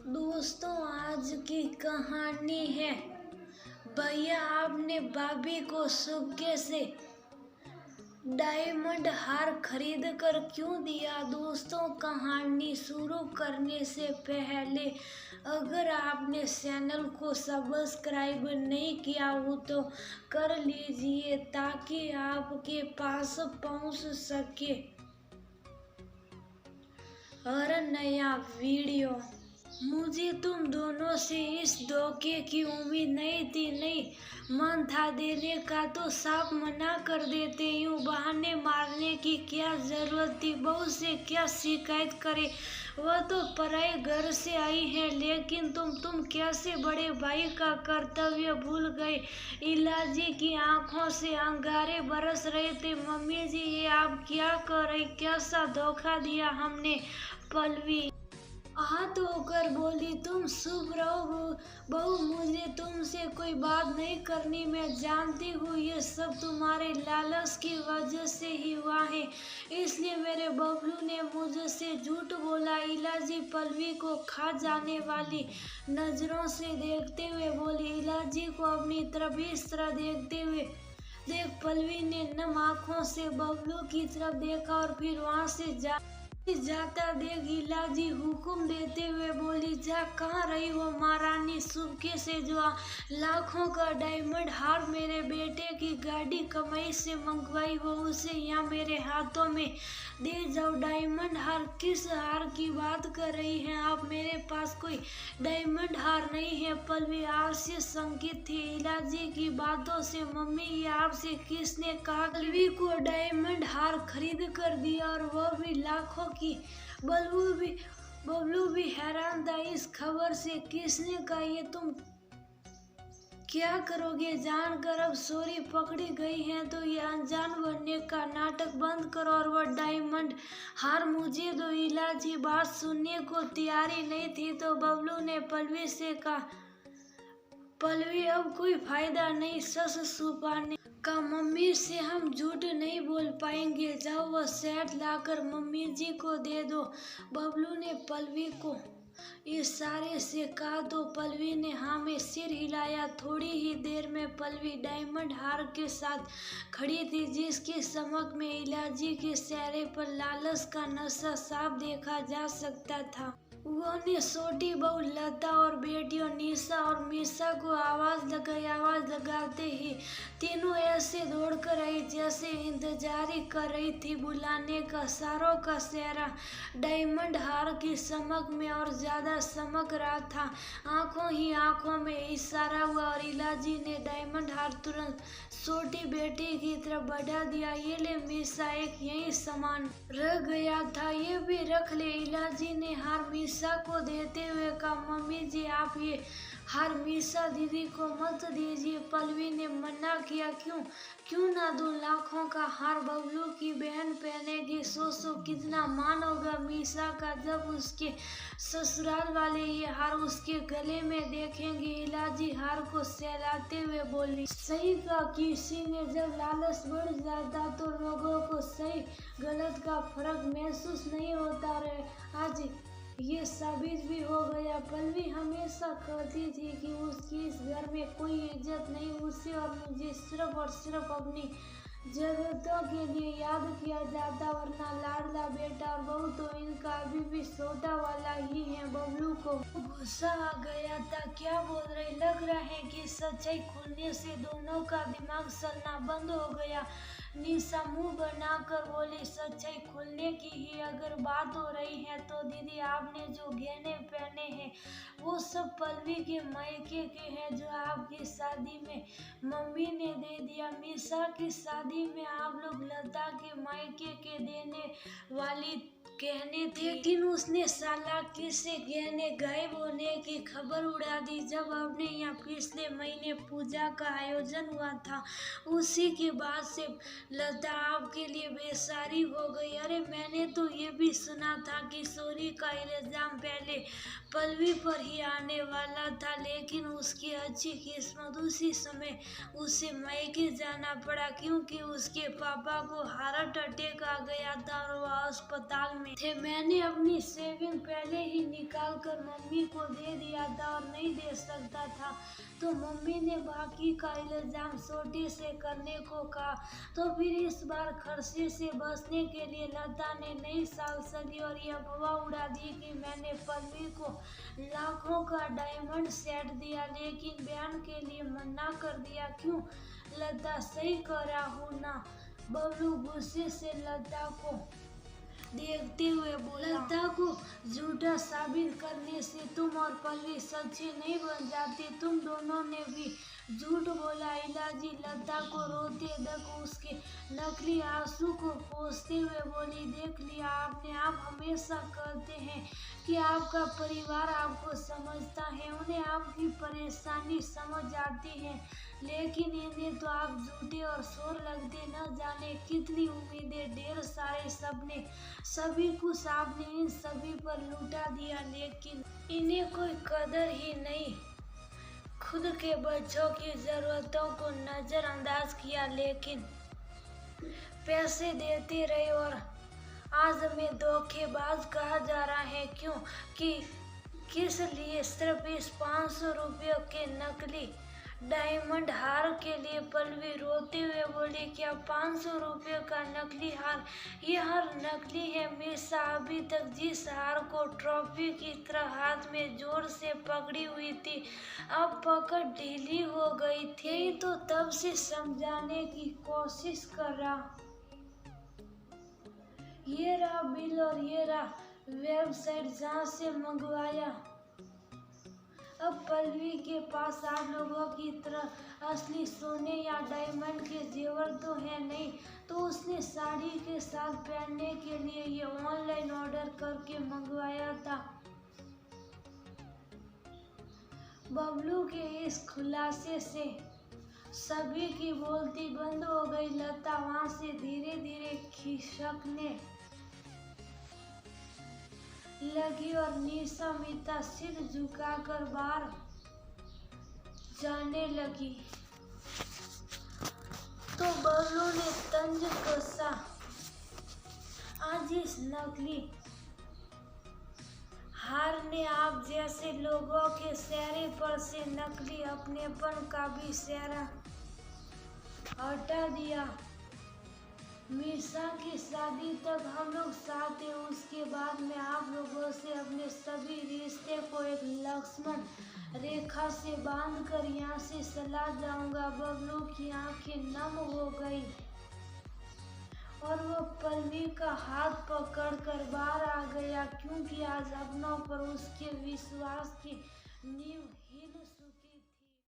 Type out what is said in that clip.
दोस्तों, आज की कहानी है भैया आपने भाभी को सुबह से डायमंड हार खरीद कर क्यों दिया। दोस्तों, कहानी शुरू करने से पहले अगर आपने चैनल को सब्सक्राइब नहीं किया हो तो कर लीजिए ताकि आपके पास पहुंच सके हर नया वीडियो। मुझे तुम दोनों से इस धोखे की उम्मीद नहीं थी। नहीं मन था देने का तो साफ मना कर देते। यूं बहाने मारने की क्या जरूरत थी। बहू से क्या शिकायत करे, वह तो पराए घर से आई है। लेकिन तुम कैसे बड़े भाई का कर्तव्य भूल गए। इलाजी की आंखों से अंगारे बरस रहे थे। मम्मी जी, ये आप क्या कर रही, कैसा धोखा दिया हमने। पल्लवी हाथ होकर बोली, तुम शुभ रहो बहू, मुझे तुमसे कोई बात नहीं करनी। मैं जानती हूँ ये सब तुम्हारे लालच की वजह से ही हुआ है, इसलिए मेरे बबलू ने मुझसे झूठ बोला। इलाजी पल्लवी को खा जाने वाली नजरों से देखते हुए बोली। इलाजी को अपनी तरफ इस तरह देखते हुए देख पल्लवी ने नम आंखों से बबलू की तरफ देखा और फिर वहां से जाता देख इलाजी हुक्म देते हुए बोली, जा कहाँ रही हो महारानी। सुबह से जो लाखों का डायमंड हार मेरे बेटे की गाड़ी कमाई से मंगवाई हो उसे यहाँ मेरे हाथों में दे जाओ। डायमंड हार? किस हार की बात कर रही हैं आप? मेरे पास कोई डायमंड हार नहीं है। पल्लवी आपसे शंकित थी इलाजी की बातों से। मम्मी, ये आपसे किसने कहा? पल्लवी को डायमंड हार खरीद कर दिया और वह भी लाखों की। बबलू भी हैरान था इस खबर से। किसने कहा? ये तुम क्या करोगे जानकर? अब सोरी पकड़ी गई है तो ये अनजान बनने का नाटक बंद करो और वह डायमंड हार मुझे दो। इलाजी बात सुनने को तैयारी नहीं थी तो बबलू ने पल्लवी से कहा, पल्लवी अब कोई फायदा नहीं सच छुपाने का। मम्मी से हम झूठ नहीं बोल पाएंगे। जाओ वह सेट लाकर मम्मी जी को दे दो। बबलू ने पल्लवी को इशारे से कहा तो पल्लवी ने हाँ में सिर हिलाया। थोड़ी ही देर में पल्लवी डायमंड हार के साथ खड़ी थी जिसके समक्ष में इलाजी के चेहरे पर लालच का नशा साफ देखा जा सकता था। उन्होंने छोटी बहू लता और बेटियों निशा और मीशा को आवाज लगाई। आवाज लगाते ही तीनों ऐसे दौड़कर आई जैसे इंतजार कर रही थी बुलाने का। सारों का चेहरा डायमंड हार की चमक में और ज्यादा चमक रहा था। आंखों ही आंखों में इशारा हुआ और इलाजी ने डायमंड हार तुरंत छोटी बेटी की तरफ बढ़ा दिया। ये ले मीशा, एक यही सामान रह गया था, ये भी रख ले। इलाजी ने हार मीशा को देते हुए कहा, मम्मी जी आप ये हार मीशा दीदी को मत दीजिए। पल्लवी ने मना किया, क्यों ना दूं? लाखों का हार बबलू की बहन पहनेगी। सोचो कितना मान होगा मीशा का जब उसके ससुराल वाले ये हार उसके गले में देखेंगे। इलाजी हार को सहलाते हुए बोली, सही कहा, किसी में जब लालच बढ़ जाता तो लोगों को सही गलत का फर्क महसूस नहीं होता रहे। आज ये साबित भी हो गया। पल्लवी हमेशा कहती थी कि उसकी इस घर में कोई इज्जत नहीं। उसे और मुझे सिर्फ और सिर्फ अपनी जरूरतों के लिए याद किया जाता, वरना लाडला बेटा और बहू तो इनका अभी भी छोटा वाला ही है। बबलू को गुस्सा आ गया था। क्या बोल रही? लग रहा है कि सच्चाई खुलने से दोनों का दिमाग चलना बंद हो गया। निशा मुंह बनाकर बोली, सच्चाई खुलने की ही अगर बात हो रही है तो दीदी आपने जो गहने पहने हैं वो सब पल्लवी के मायके के हैं जो आपकी शादी में मम्मी ने दे दिया। मीशा की शादी में आप लोग लता के मायके के देने वाली गहने थे, लेकिन उसने चालाकी से गहने गायब होने की खबर उड़ा दी। जब आपने यहाँ पिछले महीने पूजा का आयोजन हुआ था उसी के बाद से लता आपके लिए बेसारी हो गई। अरे मैंने तो ये भी सुना था कि चोरी का इल्जाम पहले पल्लवी पर ही आने वाला था, लेकिन उसकी अच्छी किस्मत उसी समय उसे मायके जाना पड़ा क्योंकि उसके पापा को हार्ट अटैक आ गया था और वह अस्पताल अस्पताल में थे। मैंने अपनी सेविंग पहले ही निकाल कर मम्मी को दे दिया था और नहीं दे सकता था, तो मम्मी ने बाकी का इल्जाम छोटे से करने को कहा। तो फिर इस बार खर्चे से बचने के लिए लता ने नई साल सदी और ये अफवाह उड़ा दी कि मैंने पल्लवी को लाखों का डायमंड सेट दिया, लेकिन बयान के लिए मना कर दिया। क्यों? लता सही कह रहा हूँ ना? बबलू गुस्से से लता को देखते हुए बोला। लता को झूठा साबित करने से तुम और पल्लवी सच्चे नहीं बन जाते। तुम दोनों ने भी झूठ बोला। इलाजी लता को रोते देख उसके नकली आंसू को पोंछते हुए बोली, देख लिया आपने, आप हमेशा कहते हैं कि आपका परिवार आपको समझता है, उन्हें आपकी परेशानी समझ आती है, लेकिन इन्हें तो आप झूठे और शोर लगते। न जाने कितनी उम्मीदें, ढेर सारे सपने, सभी कुछ आपने इन सभी पर लुटा दिया, लेकिन इन्हें कोई कदर ही नहीं। खुद के बच्चों की जरूरतों को नजरअंदाज किया, लेकिन पैसे देते रहे और आज हमें धोखेबाज कहा जा रहा है। क्यों? कि किस लिए? सिर्फ इस 500 रुपयों के नकली डायमंड हार के लिए। पल्लवी रोते हुए बोली, क्या 500 रुपये का नकली हार? ये हार नकली है मिर्जा। अभी तक जिस हार को ट्रॉफी की तरह हाथ में जोर से पकड़ी हुई थी, अब पकड़ ढीली हो गई थी। तो तब से समझाने की कोशिश कर रहा। ये रहा बिल और ये रहा वेबसाइट जहाँ से मंगवाया। अब पल्लवी के पास आप लोगों की तरह असली सोने या डायमंड के जेवर तो है नहीं, तो उसने साड़ी के साथ पहनने के लिए ये ऑनलाइन ऑर्डर करके मंगवाया था। बबलू के इस खुलासे से सभी की बोलती बंद हो गई। लता वहां से धीरे धीरे खिसकने लगी और निशा मिता सिर झुकाकर बाहर जाने लगी। तो बबलू ने तंज कसा, आज इस नकली हार ने आप जैसे लोगों के चेहरे पर से नकली अपनेपन का भी चेहरा हटा दिया। मिर्जा की शादी तक हम लोग साथ थे, उसके बाद मैं आप लोगों से अपने सभी रिश्ते को एक लक्ष्मण रेखा से बांधकर यहाँ से चला जाऊंगा। बबलू की आंखें नम हो गई और वो पल्लवी का हाथ पकड़कर बाहर आ गया, क्योंकि आज अपनों पर उसके विश्वास की